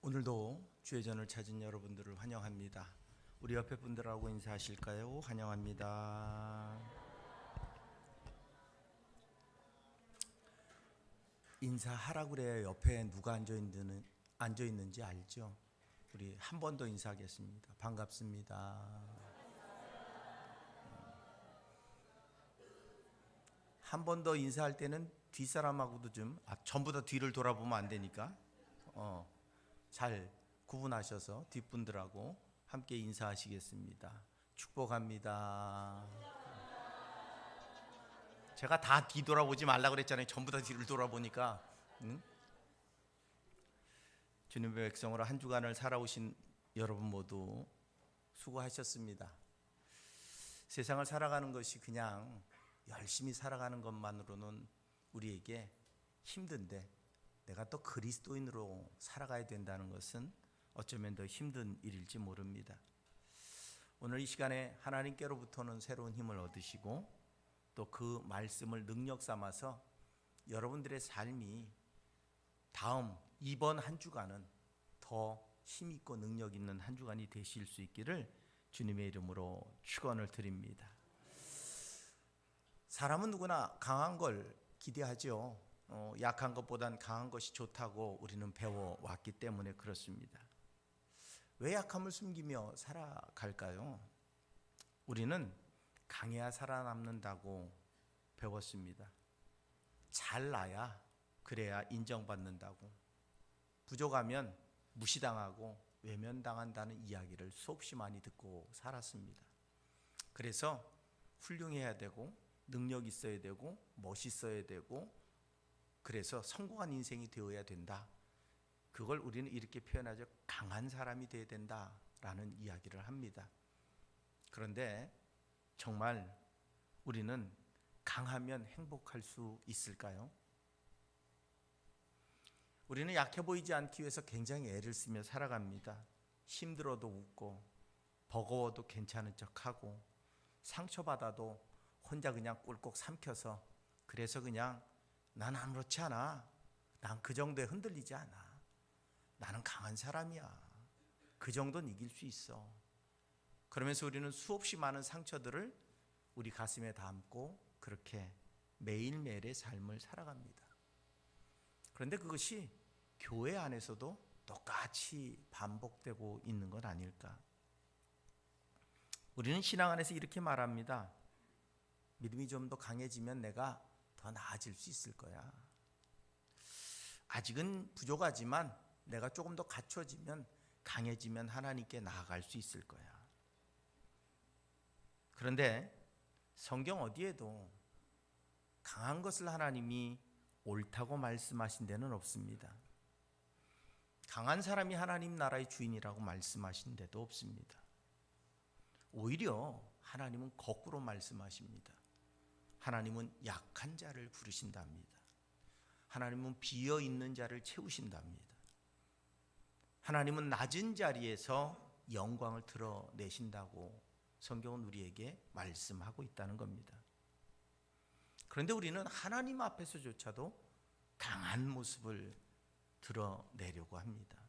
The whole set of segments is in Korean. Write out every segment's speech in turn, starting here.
오늘도 주의 전을 찾은 여러분들을 환영합니다. 우리 옆에 분들하고 인사하실까요? 환영합니다. 인사하라고 그래야 옆에 누가 앉아 있는지 알죠? 우리 한 번 더 인사하겠습니다. 반갑습니다. 한 번 더 인사할 때는 뒷사람하고도 전부 다 뒤를 돌아보면 안 되니까 잘 구분하셔서 뒷분들하고 함께 인사하시겠습니다. 축복합니다. 제가 다 뒤돌아보지 말라고 그랬잖아요. 전부 다 뒤를 돌아보니까. 주님의 백성으로 한 주간을 살아오신 여러분 모두 수고하셨습니다. 세상을 살아가는 것이 그냥 열심히 살아가는 것만으로는 우리에게 힘든데, 내가 또 그리스도인으로 살아가야 된다는 것은 어쩌면 더 힘든 일일지 모릅니다. 오늘 이 시간에 하나님께로부터는 새로운 힘을 얻으시고 또 그 말씀을 능력 삼아서 여러분들의 삶이 이번 한 주간은 더 힘있고 능력 있는 한 주간이 되실 수 있기를 주님의 이름으로 축원을 드립니다. 사람은 누구나 강한 걸 기대하죠. 약한 것보단 강한 것이 좋다고 우리는 배워왔기 때문에 그렇습니다. 왜 약함을 숨기며 살아갈까요? 우리는 강해야 살아남는다고 배웠습니다. 잘나야 그래야 인정받는다고, 부족하면 무시당하고 외면당한다는 이야기를 수없이 많이 듣고 살았습니다. 그래서 훌륭해야 되고 능력 있어야 되고 멋있어야 되고, 그래서 성공한 인생이 되어야 된다. 그걸 우리는 이렇게 표현하죠. 강한 사람이 되어야 된다라는 이야기를 합니다. 그런데 정말 우리는 강하면 행복할 수 있을까요? 우리는 약해 보이지 않기 위해서 굉장히 애를 쓰며 살아갑니다. 힘들어도 웃고 버거워도 괜찮은 척하고 상처받아도 혼자 그냥 꿀꺽 삼켜서, 그래서 그냥 난 아무렇지 않아, 난 그 정도에 흔들리지 않아, 나는 강한 사람이야, 그 정도는 이길 수 있어. 그러면서 우리는 수없이 많은 상처들을 우리 가슴에 담고 그렇게 매일매일의 삶을 살아갑니다. 그런데 그것이 교회 안에서도 똑같이 반복되고 있는 것 아닐까? 우리는 신앙 안에서 이렇게 말합니다. 믿음이 좀 더 강해지면 내가 더 나아질 수 있을 거야. 아직은 부족하지만 내가 조금 더 갖춰지면, 강해지면 하나님께 나아갈 수 있을 거야. 그런데 성경 어디에도 강한 것을 하나님이 옳다고 말씀하신 데는 없습니다. 강한 사람이 하나님 나라의 주인이라고 말씀하신 데도 없습니다. 오히려 하나님은 거꾸로 말씀하십니다. 하나님은 약한 자를 부르신답니다. 하나님은 비어 있는 자를 채우신답니다. 하나님은 낮은 자리에서 영광을 드러내신다고 성경은 우리에게 말씀하고 있다는 겁니다. 그런데 우리는 하나님 앞에서조차도 강한 모습을 드러내려고 합니다.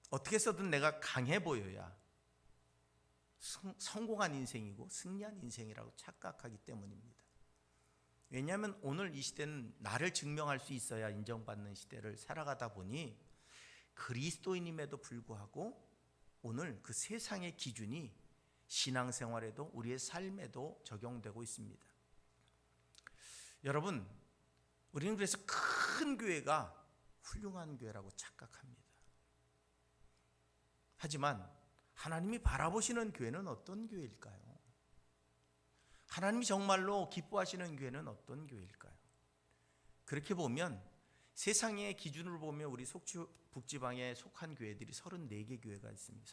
어떻게 해서든 내가 강해 보여야 성공한 인생이고 승리한 인생이라고 착각하기 때문입니다. 왜냐하면 오늘 이 시대는 나를 증명할 수 있어야 인정받는 시대를 살아가다 보니 그리스도인임에도 불구하고 오늘 그 세상의 기준이 신앙생활에도 우리의 삶에도 적용되고 있습니다. 여러분, 우리는 그래서 큰 교회가 훌륭한 교회라고 착각합니다. 하지만 하나님이 바라보시는 교회는 어떤 교회일까요? 하나님이 정말로 기뻐하시는 교회는 어떤 교회일까요? 그렇게 보면 세상의 기준으로 보면 우리 북지방에 속한 교회들이 34개 교회가 있습니다.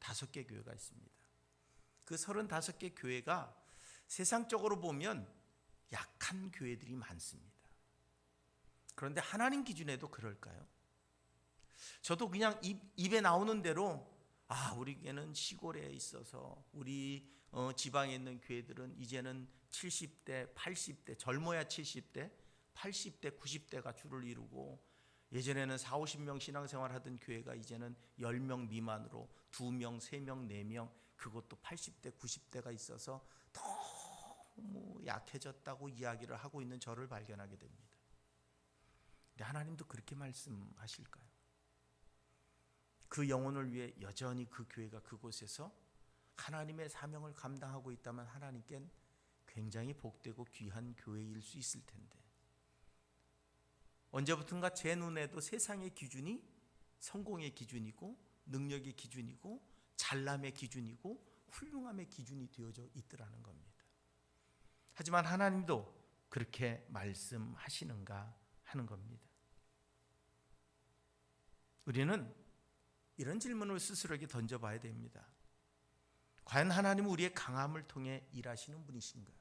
35개 교회가 있습니다. 그 35개 교회가 세상적으로 보면 약한 교회들이 많습니다. 그런데 하나님 기준에도 그럴까요? 저도 그냥 입에 나오는 대로 우리 교회는 시골에 있어서 우리 지방에 있는 교회들은 이제는 70대, 80대, 젊어야 70대, 80대, 90대가 주를 이루고 예전에는 4, 50명 신앙생활 하던 교회가 이제는 10명 미만으로 2명, 3명, 4명, 그것도 80대, 90대가 있어서 너무 약해졌다고 이야기를 하고 있는 저를 발견하게 됩니다. 근데 하나님도 그렇게 말씀하실까요? 그 영혼을 위해 여전히 그 교회가 그곳에서 하나님의 사명을 감당하고 있다면 하나님께는 굉장히 복되고 귀한 교회일 수 있을 텐데, 언제부턴가 제 눈에도 세상의 기준이 성공의 기준이고 능력의 기준이고 잘남의 기준이고 훌륭함의 기준이 되어져 있더라는 겁니다. 하지만 하나님도 그렇게 말씀하시는가 하는 겁니다. 우리는 이런 질문을 스스로에게 던져봐야 됩니다. 과연 하나님은 우리의 강함을 통해 일하시는 분이신가?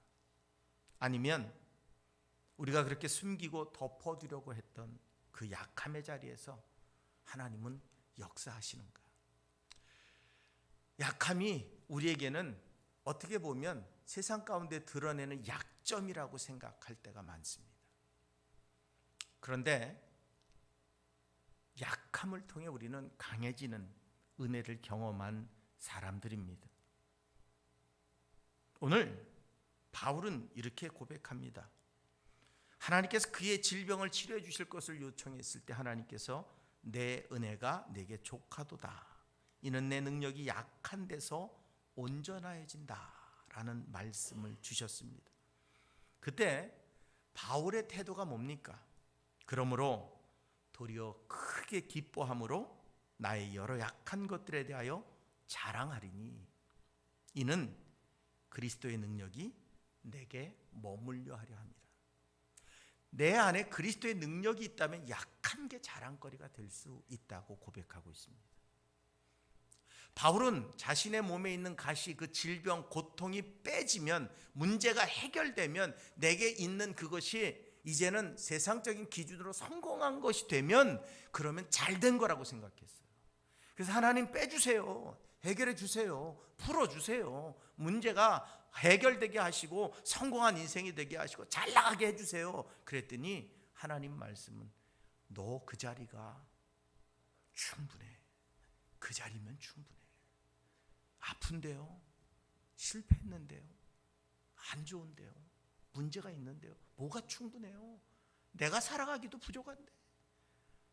아니면 우리가 그렇게 숨기고 덮어두려고 했던 그 약함의 자리에서 하나님은 역사하시는가? 약함이 우리에게는 어떻게 보면 세상 가운데 드러내는 약점이라고 생각할 때가 많습니다. 그런데 약함을 통해 우리는 강해지는 은혜를 경험한 사람들입니다. 오늘 바울은 이렇게 고백합니다. 하나님께서 그의 질병을 치료해 주실 것을 요청했을 때 하나님께서 내 은혜가 내게 족하도다. 이는 내 능력이 약한 데서 온전하여진다 라는 말씀을 주셨습니다. 그때 바울의 태도가 뭡니까? 그러므로 도리어 크게 기뻐함으로 나의 여러 약한 것들에 대하여 자랑하리니 이는 그리스도의 능력이 내게 머물려 하려 함이라. 내 안에 그리스도의 능력이 있다면 약한 게 자랑거리가 될 수 있다고 고백하고 있습니다. 바울은 자신의 몸에 있는 가시, 그 질병, 고통이 빼지면, 문제가 해결되면, 내게 있는 그것이 이제는 세상적인 기준으로 성공한 것이 되면 그러면 잘된 거라고 생각했어요. 그래서 하나님 빼주세요. 해결해 주세요. 풀어주세요. 문제가 해결되게 하시고 성공한 인생이 되게 하시고 잘 나가게 해주세요. 그랬더니 하나님 말씀은 너 그 자리가 충분해. 그 자리면 충분해. 아픈데요. 실패했는데요. 안 좋은데요. 문제가 있는데요. 뭐가 충분해요? 내가 살아가기도 부족한데,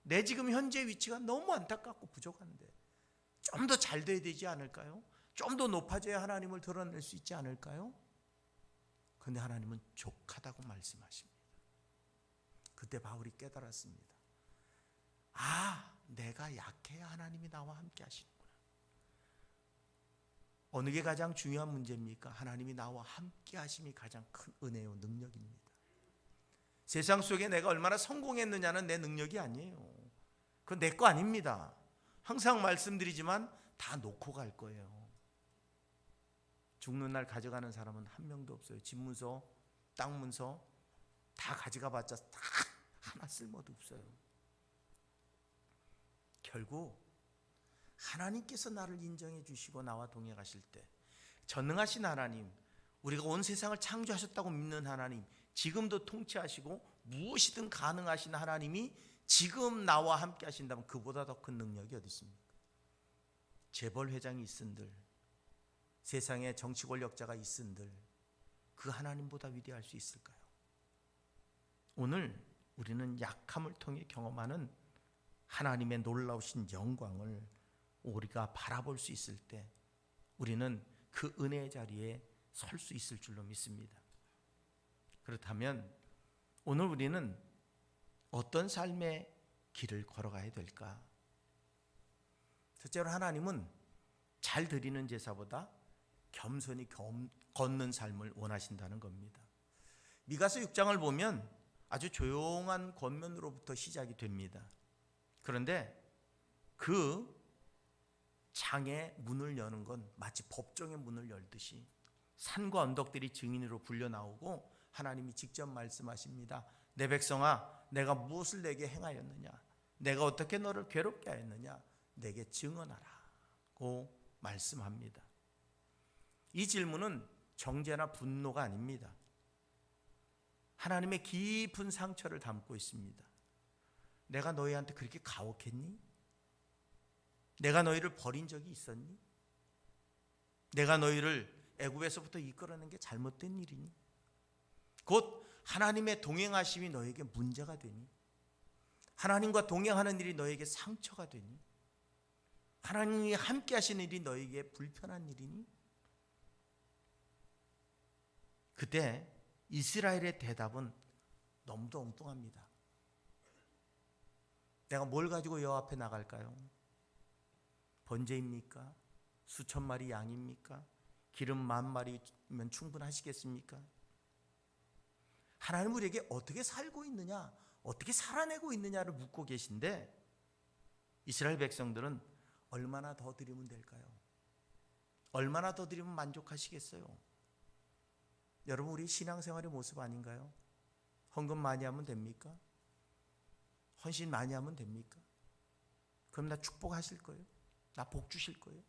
내 지금 현재 위치가 너무 안타깝고 부족한데 좀 더 잘 돼야 되지 않을까요? 좀 더 높아져야 하나님을 드러낼 수 있지 않을까요? 그런데 하나님은 족하다고 말씀하십니다. 그때 바울이 깨달았습니다. 아, 내가 약해야 하나님이 나와 함께 하시는구나. 어느 게 가장 중요한 문제입니까? 하나님이 나와 함께 하심이 가장 큰 은혜요 능력입니다. 세상 속에 내가 얼마나 성공했느냐는 내 능력이 아니에요. 그건 내 거 아닙니다. 항상 말씀드리지만 다 놓고 갈 거예요. 죽는 날 가져가는 사람은 한 명도 없어요. 집문서, 땅문서 다 가져가 봤자 다 하나 쓸모도 없어요. 결국 하나님께서 나를 인정해 주시고 나와 동행하실 때, 전능하신 하나님, 우리가 온 세상을 창조하셨다고 믿는 하나님, 지금도 통치하시고 무엇이든 가능하신 하나님이 지금 나와 함께 하신다면 그보다 더 큰 능력이 어디 있습니까? 재벌 회장이 있은들, 세상에 정치 권력자가 있은들 그 하나님보다 위대할 수 있을까요? 오늘 우리는 약함을 통해 경험하는 하나님의 놀라우신 영광을 우리가 바라볼 수 있을 때 우리는 그 은혜의 자리에 설 수 있을 줄로 믿습니다. 그렇다면 오늘 우리는 어떤 삶의 길을 걸어가야 될까? 첫째로 하나님은 잘 드리는 제사보다 겸손히 걷는 삶을 원하신다는 겁니다. 미가서 6장을 보면 아주 조용한 권면으로부터 시작이 됩니다. 그런데 그 장의 문을 여는 건 마치 법정의 문을 열듯이 산과 언덕들이 증인으로 불려 나오고 하나님이 직접 말씀하십니다. 내 백성아, 내가 무엇을 내게 행하였느냐? 내가 어떻게 너를 괴롭게 하였느냐? 내게 증언하라고 말씀합니다. 이 질문은 정죄나 분노가 아닙니다. 하나님의 깊은 상처를 담고 있습니다. 내가 너희한테 그렇게 가혹했니? 내가 너희를 버린 적이 있었니? 내가 너희를 애굽에서부터 이끌어낸 게 잘못된 일이니? 곧 하나님의 동행하심이 너에게 문제가 되니? 하나님과 동행하는 일이 너에게 상처가 되니? 하나님이 함께 하시는 일이 너에게 불편한 일이니? 그때 이스라엘의 대답은 너무도 엉뚱합니다. 내가 뭘 가지고 여호와 앞에 나갈까요? 번제입니까? 수천 마리 양입니까? 기름 10,000마리면 충분하시겠습니까? 하나님 우리에게 어떻게 살고 있느냐, 어떻게 살아내고 있느냐를 묻고 계신데, 이스라엘 백성들은 얼마나 더 드리면 될까요? 얼마나 더 드리면 만족하시겠어요? 여러분, 우리 신앙생활의 모습 아닌가요? 헌금 많이 하면 됩니까? 헌신 많이 하면 됩니까? 그럼 나 축복하실 거예요? 나 복 주실 거예요?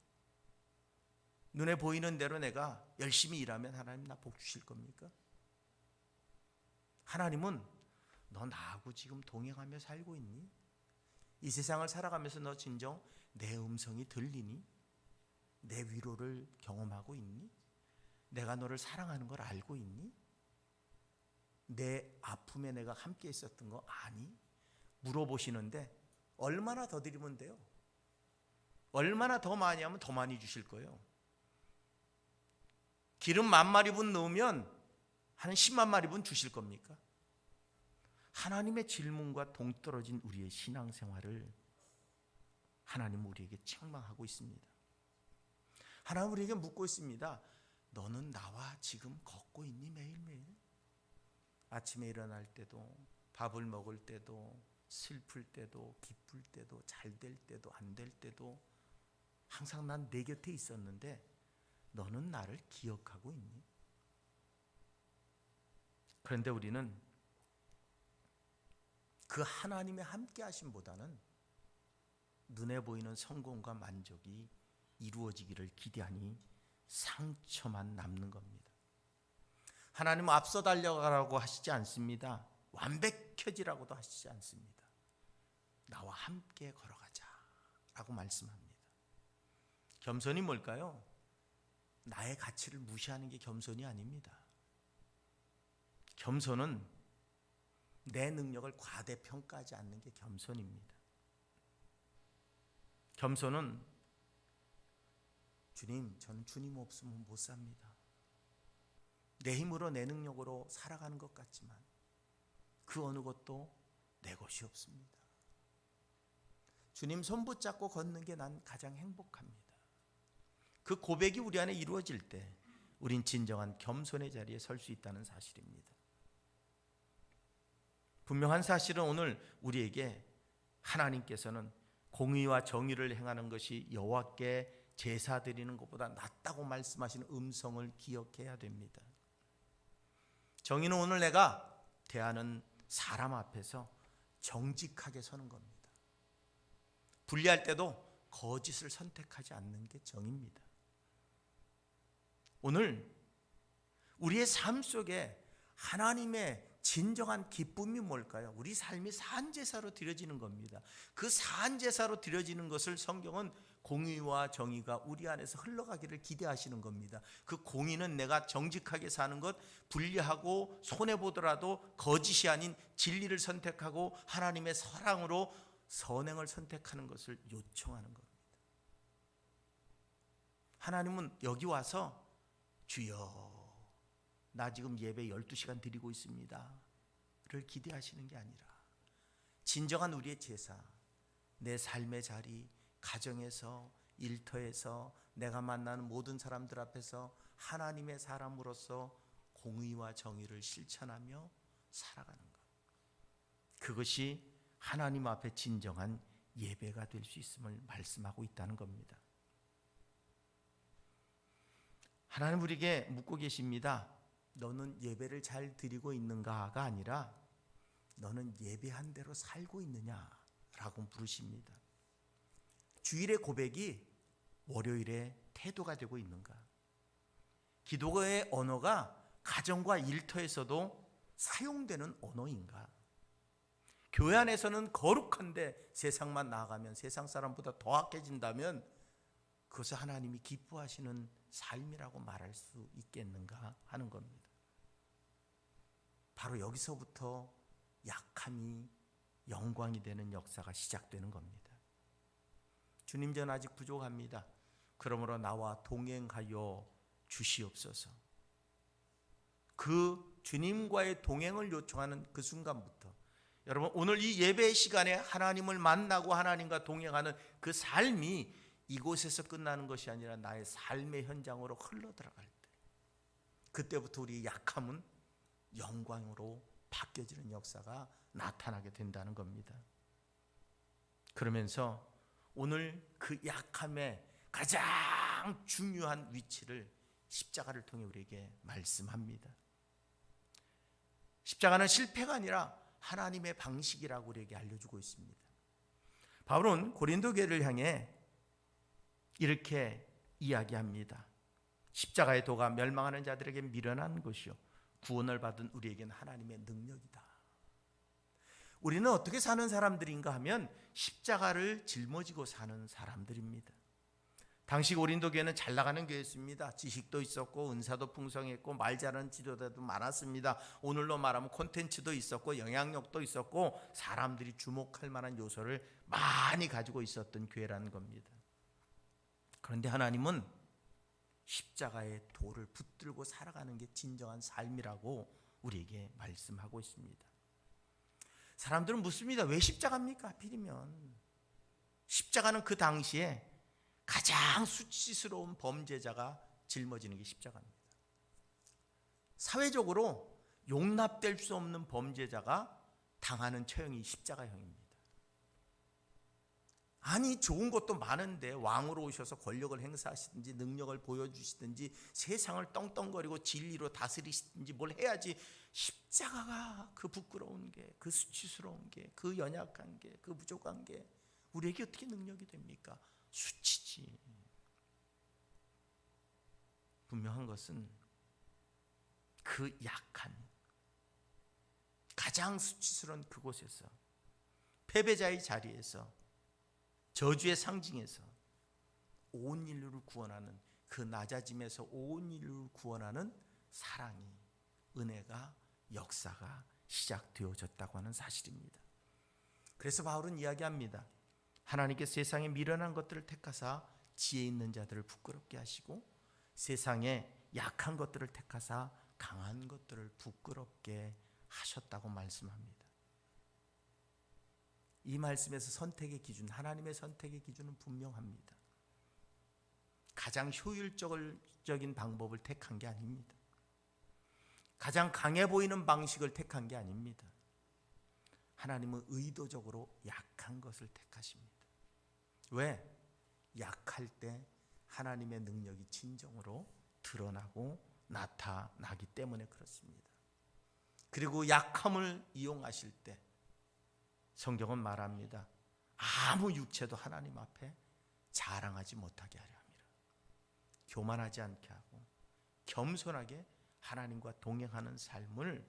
눈에 보이는 대로 내가 열심히 일하면 하나님 나 복 주실 겁니까? 하나님은 너 나하고 지금 동행하며 살고 있니? 이 세상을 살아가면서 너 진정 내 음성이 들리니? 내 위로를 경험하고 있니? 내가 너를 사랑하는 걸 알고 있니? 내 아픔에 내가 함께 있었던 거 아니? 물어보시는데 얼마나 더 드리면 돼요? 얼마나 더 많이 하면 더 많이 주실 거예요. 기름 10,000마리분 넣으면 한 100,000마리분 주실 겁니까? 하나님의 질문과 동떨어진 우리의 신앙생활을 하나님 우리에게 책망하고 있습니다. 하나님 우리에게 묻고 있습니다. 너는 나와 지금 걷고 있니? 매일매일 아침에 일어날 때도, 밥을 먹을 때도, 슬플 때도, 기쁠 때도, 잘 될 때도, 안 될 때도 항상 난 내 곁에 있었는데 너는 나를 기억하고 있니? 그런데 우리는 그 하나님의 함께 하심보다는 눈에 보이는 성공과 만족이 이루어지기를 기대하니 상처만 남는 겁니다. 하나님은 앞서 달려가라고 하시지 않습니다. 완벽해지라고도 하시지 않습니다. 나와 함께 걸어가자 라고 말씀합니다. 겸손이 뭘까요? 나의 가치를 무시하는 게 겸손이 아닙니다. 겸손은 내 능력을 과대평가하지 않는 게 겸손입니다. 겸손은 주님, 저는 주님 없으면 못 삽니다. 내 힘으로 내 능력으로 살아가는 것 같지만 그 어느 것도 내 것이 없습니다. 주님 손 붙잡고 걷는 게 난 가장 행복합니다. 그 고백이 우리 안에 이루어질 때 우린 진정한 겸손의 자리에 설 수 있다는 사실입니다. 분명한 사실은 오늘 우리에게 하나님께서는 공의와 정의를 행하는 것이 여호와께 제사 드리는 것보다 낫다고 말씀하시는 음성을 기억해야 됩니다. 정의는 오늘 내가 대하는 사람 앞에서 정직하게 서는 겁니다. 분리할 때도 거짓을 선택하지 않는 게 정의입니다. 오늘 우리의 삶 속에 하나님의 진정한 기쁨이 뭘까요? 우리 삶이 산제사로 드려지는 겁니다. 그 산제사로 드려지는 것을 성경은 공의와 정의가 우리 안에서 흘러가기를 기대하시는 겁니다. 그 공의는 내가 정직하게 사는 것, 불리하고 손해보더라도 거짓이 아닌 진리를 선택하고 하나님의 사랑으로 선행을 선택하는 것을 요청하는 겁니다. 하나님은 여기 와서 주여 나 지금 예배 12시간 드리고 있습니다 를 기대하시는 게 아니라 진정한 우리의 제사, 내 삶의 자리, 가정에서, 일터에서, 내가 만나는 모든 사람들 앞에서 하나님의 사람으로서 공의와 정의를 실천하며 살아가는 것, 그것이 하나님 앞에 진정한 예배가 될 수 있음을 말씀하고 있다는 겁니다. 하나님 우리에게 묻고 계십니다. 너는 예배를 잘 드리고 있는가가 아니라 너는 예배한 대로 살고 있느냐라고 물으십니다. 주일의 고백이 월요일의 태도가 되고 있는가? 기도의 언어가 가정과 일터에서도 사용되는 언어인가? 교회 안에서는 거룩한데 세상만 나아가면, 세상 사람보다 더 악해진다면 그것을 하나님이 기뻐하시는 삶이라고 말할 수 있겠는가 하는 겁니다. 바로 여기서부터 약함이 영광이 되는 역사가 시작되는 겁니다. 주님, 전 아직 부족합니다. 그러므로 나와 동행하여 주시옵소서. 그 주님과의 동행을 요청하는 그 순간부터, 여러분, 오늘 이 예배 시간에 하나님을 만나고 하나님과 동행하는 그 삶이 이곳에서 끝나는 것이 아니라 나의 삶의 현장으로 흘러들어갈 때, 그때부터 우리의 약함은 영광으로 바뀌어지는 역사가 나타나게 된다는 겁니다. 그러면서 오늘 그 약함의 가장 중요한 위치를 십자가를 통해 우리에게 말씀합니다. 십자가는 실패가 아니라 하나님의 방식이라고 우리에게 알려주고 있습니다. 바울은 고린도 교회를 향해 이렇게 이야기합니다. 십자가의 도가 멸망하는 자들에게 미련한 것이요 구원을 받은 우리에게는 하나님의 능력이다. 우리는 어떻게 사는 사람들인가 하면 십자가를 짊어지고 사는 사람들입니다. 당시 고린도 교회는 잘 나가는 교회였습니다. 지식도 있었고 은사도 풍성했고 말 잘하는 지도자도 많았습니다. 오늘로 말하면 콘텐츠도 있었고 영향력도 있었고 사람들이 주목할 만한 요소를 많이 가지고 있었던 교회라는 겁니다. 그런데 하나님은 십자가의 도를 붙들고 살아가는 게 진정한 삶이라고 우리에게 말씀하고 있습니다. 사람들은 묻습니다. 왜 십자가입니까? 하필이면. 십자가는 그 당시에 가장 수치스러운 범죄자가 짊어지는 게 십자가입니다. 사회적으로 용납될 수 없는 범죄자가 당하는 처형이 십자가형입니다. 아니, 좋은 것도 많은데 왕으로 오셔서 권력을 행사하시든지 능력을 보여주시든지 세상을 떵떵거리고 진리로 다스리시든지 뭘 해야지, 십자가가 그 부끄러운 게, 그 수치스러운 게, 그 연약한 게, 그 부족한 게 우리에게 어떻게 능력이 됩니까? 수치지. 분명한 것은 그 약한, 가장 수치스러운 그곳에서, 패배자의 자리에서, 저주의 상징에서 온 인류를 구원하는, 그 낮아짐에서 온 인류를 구원하는 사랑이, 은혜가, 역사가 시작되어졌다고 하는 사실입니다. 그래서 바울은 이야기합니다. 하나님께 세상에 미련한 것들을 택하사 지혜 있는 자들을 부끄럽게 하시고 세상에 약한 것들을 택하사 강한 것들을 부끄럽게 하셨다고 말씀합니다. 이 말씀에서 선택의 기준, 하나님의 선택의 기준은 분명합니다. 가장 효율적인 방법을 택한 게 아닙니다. 가장 강해 보이는 방식을 택한 게 아닙니다. 하나님은 의도적으로 약한 것을 택하십니다. 왜? 약할 때 하나님의 능력이 진정으로 드러나고 나타나기 때문에 그렇습니다. 그리고 약함을 이용하실 때 성경은 말합니다. 아무 육체도 하나님 앞에 자랑하지 못하게 하려 함이라. 교만하지 않게 하고 겸손하게 하나님과 동행하는 삶을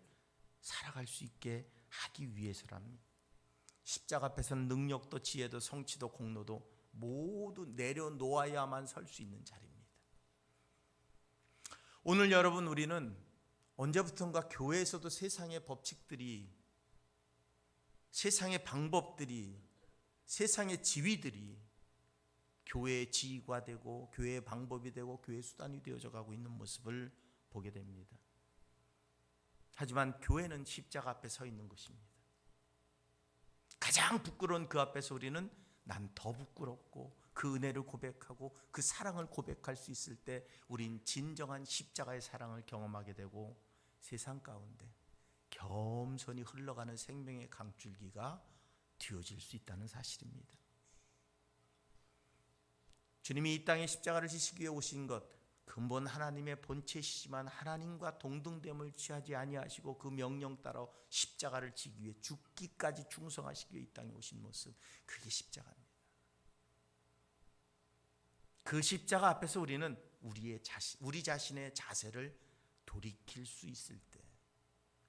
살아갈 수 있게 하기 위해서랍니다. 십자가 앞에서는 능력도 지혜도 성취도 공로도 모두 내려놓아야만 설 수 있는 자리입니다. 오늘 여러분, 우리는 언제부턴가 교회에서도 세상의 법칙들이, 세상의 방법들이, 세상의 지위들이 교회의 지위가 되고 교회의 방법이 되고 교회의 수단이 되어져 가고 있는 모습을 보게 됩니다. 하지만 교회는 십자가 앞에 서 있는 것입니다. 가장 부끄러운 그 앞에서 우리는 난 더 부끄럽고 그 은혜를 고백하고 그 사랑을 고백할 수 있을 때 우린 진정한 십자가의 사랑을 경험하게 되고 세상 가운데 겸손히 흘러가는 생명의 강줄기가 되어질 수 있다는 사실입니다. 주님이 이 땅에 십자가를 지시기 위해 오신 것, 근본 하나님의 본체시지만 하나님과 동등됨을 취하지 아니하시고 그 명령 따라 십자가를 지기 위해 죽기까지 충성하시기 위해 이 땅에 오신 모습, 그게 십자가입니다. 그 십자가 앞에서 우리는 우리 자신의 자세를 돌이킬 수 있을 때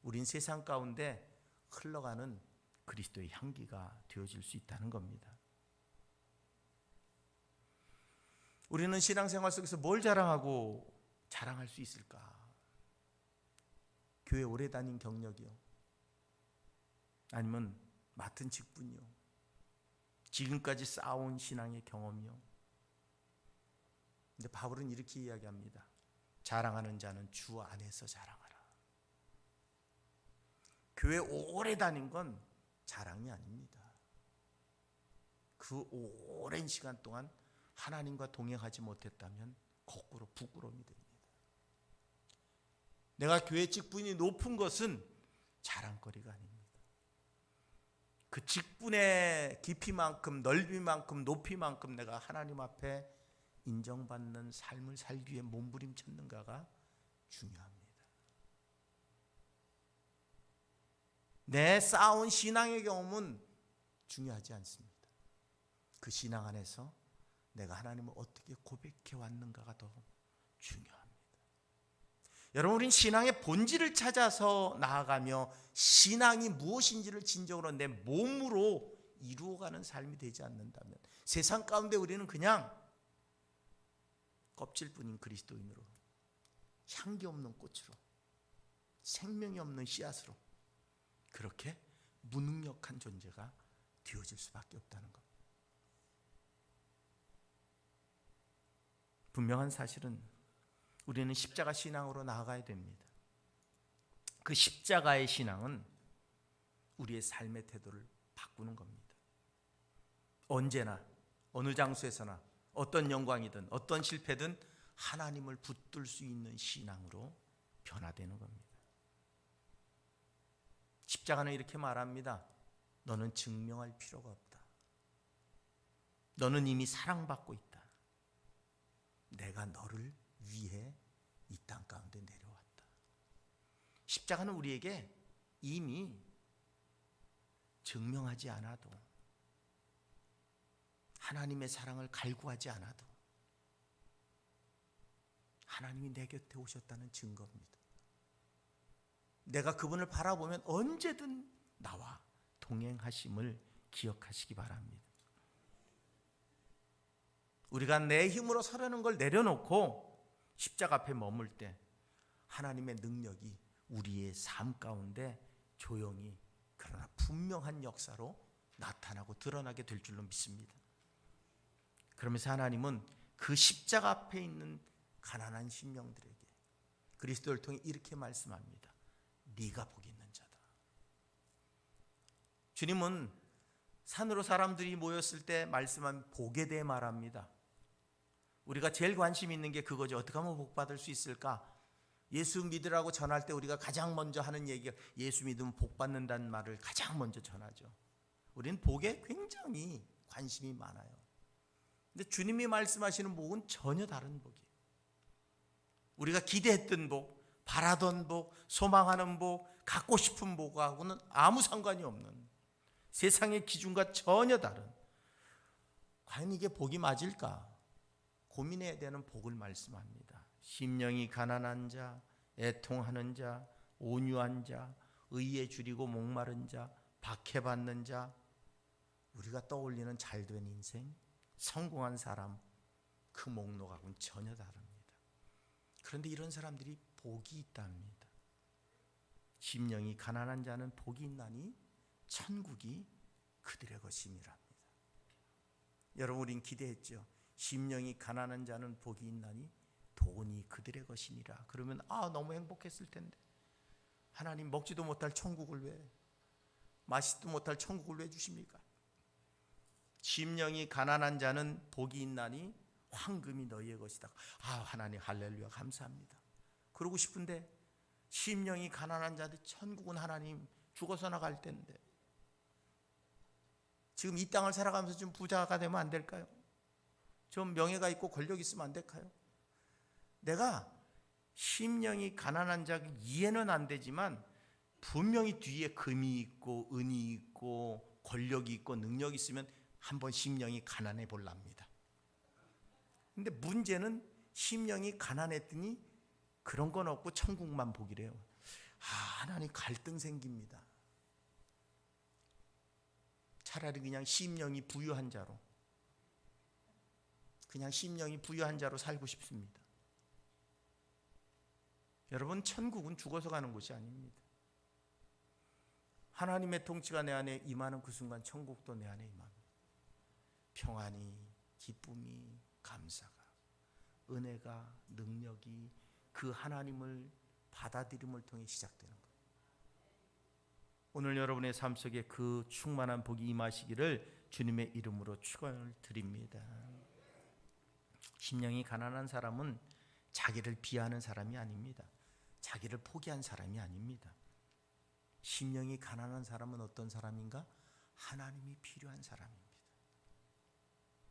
우린 세상 가운데 흘러가는 그리스도의 향기가 되어질 수 있다는 겁니다. 우리는 신앙생활 속에서 뭘 자랑할 수 있을까? 교회 오래 다닌 경력이요? 아니면 맡은 직분이요? 지금까지 쌓아온 신앙의 경험이요? 근데 바울은 이렇게 이야기합니다. 자랑하는 자는 주 안에서 자랑하라. 교회 오래 다닌 건 자랑이 아닙니다. 그 오랜 시간 동안 하나님과 동행하지 못했다면 거꾸로 부끄러움이 됩니다. 내가 교회 직분이 높은 것은 자랑거리가 아닙니다. 그 직분의 깊이만큼, 넓이만큼, 높이만큼 내가 하나님 앞에 인정받는 삶을 살기 위해 몸부림쳤는가가 중요합니다. 내 쌓아온 신앙의 경험은 중요하지 않습니다. 그 신앙 안에서 내가 하나님을 어떻게 고백해 왔는가가 더 중요합니다. 여러분, 우린 신앙의 본질을 찾아서 나아가며 신앙이 무엇인지를 진정으로 내 몸으로 이루어가는 삶이 되지 않는다면 세상 가운데 우리는 그냥 껍질뿐인 그리스도인으로, 향기 없는 꽃으로, 생명이 없는 씨앗으로 그렇게 무능력한 존재가 되어질 수밖에 없다는 것. 분명한 사실은 우리는 십자가 신앙으로 나아가야 됩니다. 그 십자가의 신앙은 우리의 삶의 태도를 바꾸는 겁니다. 언제나 어느 장소에서나 어떤 영광이든 어떤 실패든 하나님을 붙들 수 있는 신앙으로 변화되는 겁니다. 십자가는 이렇게 말합니다. 너는 증명할 필요가 없다. 너는 이미 사랑받고 있다. 내가 너를 위해 이 땅 가운데 내려왔다. 십자가는 우리에게 이미 증명하지 않아도, 하나님의 사랑을 갈구하지 않아도 하나님이 내 곁에 오셨다는 증거입니다. 내가 그분을 바라보면 언제든 나와 동행하심을 기억하시기 바랍니다. 우리가 내 힘으로 서려는 걸 내려놓고 십자가 앞에 머물 때 하나님의 능력이 우리의 삶 가운데 조용히 그러나 분명한 역사로 나타나고 드러나게 될 줄로 믿습니다. 그러면서 하나님은 그 십자가 앞에 있는 가난한 심령들에게 그리스도를 통해 이렇게 말씀합니다. 네가 복이 있는 자다. 주님은 산으로 사람들이 모였을 때 말씀한 복에 대해 말합니다. 우리가 제일 관심 있는 게 그거죠. 어떻게 하면 복 받을 수 있을까? 예수 믿으라고 전할 때 우리가 가장 먼저 하는 얘기가 예수 믿으면 복 받는다는 말을 가장 먼저 전하죠. 우리는 복에 굉장히 관심이 많아요. 근데 주님이 말씀하시는 복은 전혀 다른 복이에요. 우리가 기대했던 복, 바라던 복, 소망하는 복, 갖고 싶은 복하고는 아무 상관이 없는, 세상의 기준과 전혀 다른, 과연 이게 복이 맞을까? 고민해야 되는 복을 말씀합니다. 심령이 가난한 자, 애통하는 자, 온유한 자, 의에 줄이고 목마른 자, 박해받는 자, 우리가 떠올리는 잘된 인생, 성공한 사람, 그 목록하고는 전혀 다릅니다. 그런데 이런 사람들이 복이 있답니다. 심령이 가난한 자는 복이 있나니 천국이 그들의 것임이랍니다. 여러분, 우린 기대했죠. 심령이 가난한 자는 복이 있나니 돈이 그들의 것이니라. 그러면 너무 행복했을 텐데, 하나님 먹지도 못할 천국을 왜, 마시지도 못할 천국을 왜 주십니까? 심령이 가난한 자는 복이 있나니 황금이 너희의 것이다. 하나님 할렐루야 감사합니다. 그러고 싶은데 심령이 가난한 자들, 천국은 하나님 죽어서 나갈 텐데 지금 이 땅을 살아가면서 좀 부자가 되면 안 될까요? 좀 명예가 있고 권력이 있으면 안 될까요? 내가 심령이 가난한 자 이해는 안 되지만 분명히 뒤에 금이 있고 은이 있고 권력이 있고 능력이 있으면 한번 심령이 가난해 볼랍니다. 근데 문제는 심령이 가난했더니 그런 건 없고 천국만 보기래요. 하나님 갈등 생깁니다. 차라리 그냥 심령이 부유한 자로, 그냥 심령이 부유한 자로 살고 싶습니다. 여러분, 천국은 죽어서 가는 곳이 아닙니다. 하나님의 통치가 내 안에 임하는 그 순간 천국도 내 안에 임합니다. 평안이, 기쁨이, 감사가, 은혜가, 능력이 그 하나님을 받아들임을 통해 시작되는 거예요. 오늘 여러분의 삶 속에 그 충만한 복이 임하시기를 주님의 이름으로 축원을 드립니다. 심령이 가난한 사람은 자기를 비하하는 사람이 아닙니다. 자기를 포기한 사람이 아닙니다. 심령이 가난한 사람은 어떤 사람인가? 하나님이 필요한 사람입니다.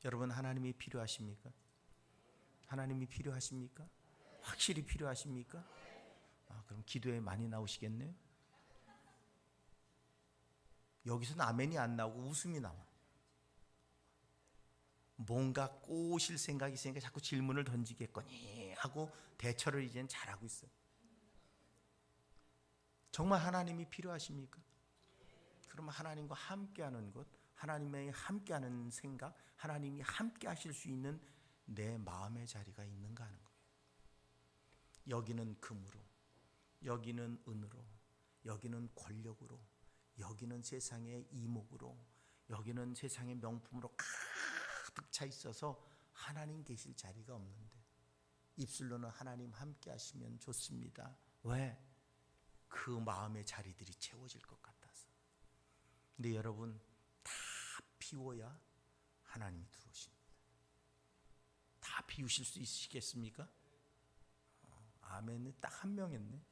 여러분, 하나님이 필요하십니까? 하나님이 필요하십니까? 확실히 필요하십니까? 그럼 기도에 많이 나오시겠네요. 여기서는 아멘이 안 나오고 웃음이 나와. 뭔가 꼬실 생각이 있으니까 자꾸 질문을 던지겠거니 하고 대처를 이제는 잘하고 있어요. 정말 하나님이 필요하십니까? 그러면 하나님과 함께하는 것, 하나님의 함께하는 생각, 하나님이 함께하실 수 있는 내 마음의 자리가 있는가 하는 거예요. 여기는 금으로, 여기는 은으로, 여기는 권력으로, 여기는 세상의 이목으로, 여기는 세상의 명품으로 가득 차 있어서 하나님 계실 자리가 없는데, 입술로는 하나님 함께 하시면 좋습니다. 왜? 그 마음의 자리들이 채워질 것 같아서. 근데 여러분, 다 비워야 하나님이 들어오십니다. 다 비우실 수 있으시겠습니까? 아멘은 딱 한 명 했네.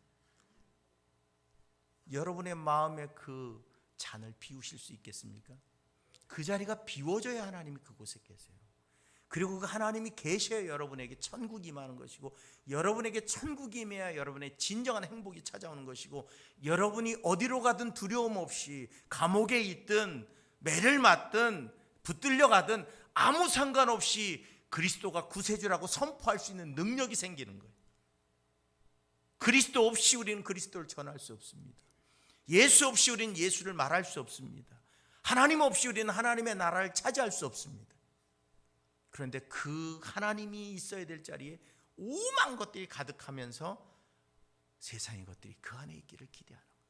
여러분의 마음의 그 잔을 비우실 수 있겠습니까? 그 자리가 비워져야 하나님이 그곳에 계세요. 그리고 그 하나님이 계셔야 여러분에게 천국이 임하는 것이고, 여러분에게 천국이 임해야 여러분의 진정한 행복이 찾아오는 것이고, 여러분이 어디로 가든 두려움 없이 감옥에 있든 매를 맞든 붙들려 가든 아무 상관없이 그리스도가 구세주라고 선포할 수 있는 능력이 생기는 거예요. 그리스도 없이 우리는 그리스도를 전할 수 없습니다. 예수 없이 우리는 예수를 말할 수 없습니다. 하나님 없이 우리는 하나님의 나라를 차지할 수 없습니다. 그런데 그 하나님이 있어야 될 자리에 오만 것들이 가득하면서 세상의 것들이 그 안에 있기를 기대하는 거예요.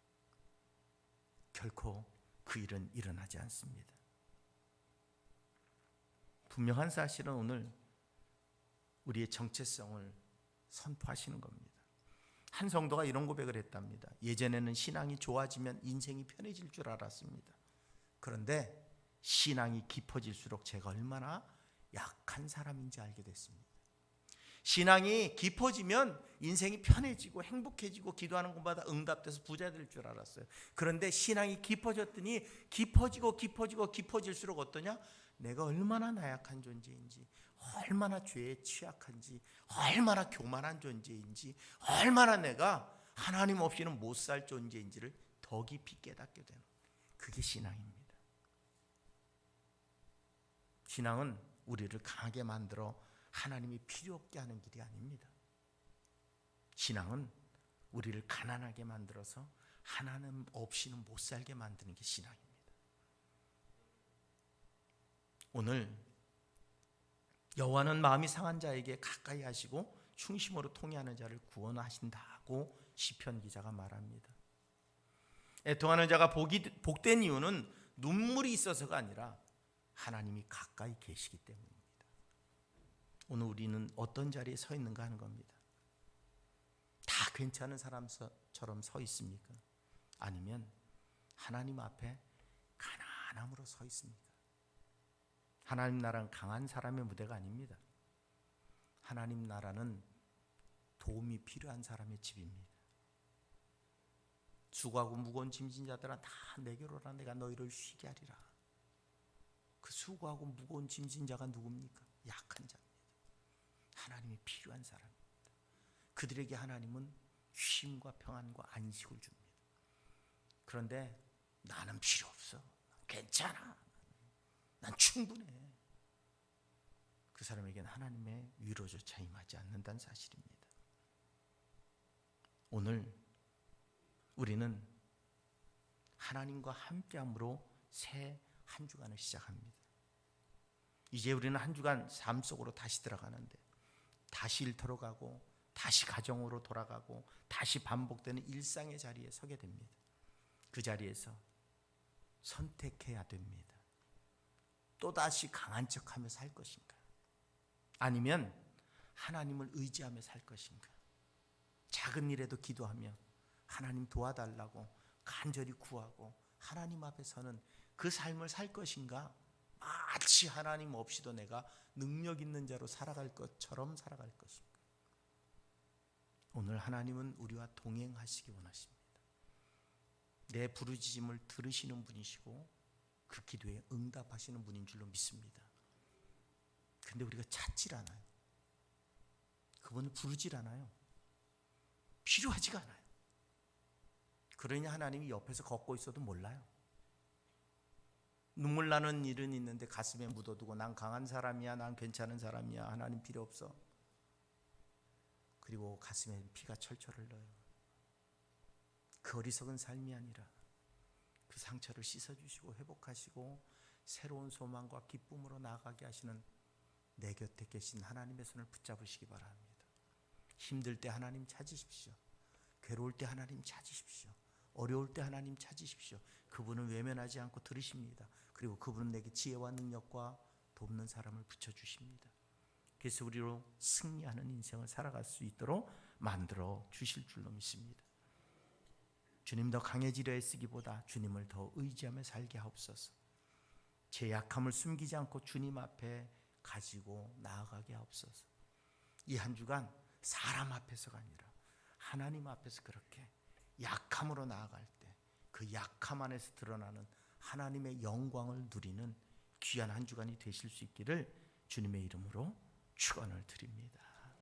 결코 그 일은 일어나지 않습니다. 분명한 사실은 오늘 우리의 정체성을 선포하시는 겁니다. 한 성도가 이런 고백을 했답니다. 예전에는 신앙이 좋아지면 인생이 편해질 줄 알았습니다. 그런데 신앙이 깊어질수록 제가 얼마나 약한 사람인지 알게 됐습니다. 신앙이 깊어지면 인생이 편해지고 행복해지고 기도하는 곳마다 응답돼서 부자 될 줄 알았어요. 그런데 신앙이 깊어졌더니 깊어질수록 어떠냐? 내가 얼마나 나약한 존재인지, 얼마나 죄에 취약한지, 얼마나 교만한 존재인지, 얼마나 내가 하나님 없이는 못 살 존재인지를 더 깊이 깨닫게 되는, 그게 신앙입니다. 신앙은 우리를 강하게 만들어 하나님이 필요 없게 하는 길이 아닙니다. 신앙은 우리를 가난하게 만들어서 하나님 없이는 못 살게 만드는 게 신앙입니다. 오늘 여호와는 마음이 상한 자에게 가까이 하시고 충심으로 통회하는 자를 구원하신다고 시편 기자가 말합니다. 애통하는 자가 복된 이유는 눈물이 있어서가 아니라 하나님이 가까이 계시기 때문입니다. 오늘 우리는 어떤 자리에 서 있는가 하는 겁니다. 다 괜찮은 사람처럼 서 있습니까? 아니면 하나님 앞에 가난함으로 서 있습니까? 하나님 나라는 강한 사람의 무대가 아닙니다. 하나님 나라는 도움이 필요한 사람의 집입니다. 수고하고 무거운 짐진 자들아 다 내게로 오라, 내가 너희를 쉬게 하리라. 그 수고하고 무거운 짐진 자가 누굽니까? 약한 자입니다. 하나님이 필요한 사람입니다. 그들에게 하나님은 쉼과 평안과 안식을 줍니다. 그런데 나는 필요 없어, 괜찮아, 난 충분해. 그 사람에게는 하나님의 위로조차 임하지 않는다는 사실입니다. 오늘 우리는 하나님과 함께함으로 새 한 주간을 시작합니다. 이제 우리는 한 주간 삶 속으로 다시 들어가는데 다시 일터로 가고 다시 가정으로 돌아가고 다시 반복되는 일상의 자리에 서게 됩니다. 그 자리에서 선택해야 됩니다. 또다시 강한 척하며 살 것인가? 아니면 하나님을 의지하며 살 것인가? 작은 일에도 기도하며 하나님 도와달라고 간절히 구하고 하나님 앞에 서는 그 삶을 살 것인가? 마치 하나님 없이도 내가 능력 있는 자로 살아갈 것처럼 살아갈 것인가? 오늘 하나님은 우리와 동행하시기 원하십니다. 내 부르짖음을 들으시는 분이시고 그 기도에 응답하시는 분인 줄로 믿습니다. 근데 우리가 찾질 않아요. 그분을 부르질 않아요. 필요하지가 않아요. 그러니 하나님이 옆에서 걷고 있어도 몰라요. 눈물 나는 일은 있는데 가슴에 묻어두고 난 강한 사람이야, 난 괜찮은 사람이야, 하나님 필요 없어. 그리고 가슴에 피가 철철 흘러요. 그 어리석은 삶이 아니라 그 상처를 씻어주시고 회복하시고 새로운 소망과 기쁨으로 나아가게 하시는 내 곁에 계신 하나님의 손을 붙잡으시기 바랍니다. 힘들 때 하나님 찾으십시오. 괴로울 때 하나님 찾으십시오. 어려울 때 하나님 찾으십시오. 그분은 외면하지 않고 들으십니다. 그리고 그분은 내게 지혜와 능력과 돕는 사람을 붙여주십니다. 그래서 우리로 승리하는 인생을 살아갈 수 있도록 만들어 주실 줄로 믿습니다. 주님 더 강해지려 애쓰기보다 주님을 더 의지하며 살게 하옵소서. 제 약함을 숨기지 않고 주님 앞에 가지고 나아가게 하옵소서. 이 한 주간 사람 앞에서가 아니라 하나님 앞에서 그렇게 약함으로 나아갈 때 그 약함 안에서 드러나는 하나님의 영광을 누리는 귀한 한 주간이 되실 수 있기를 주님의 이름으로 축원을 드립니다.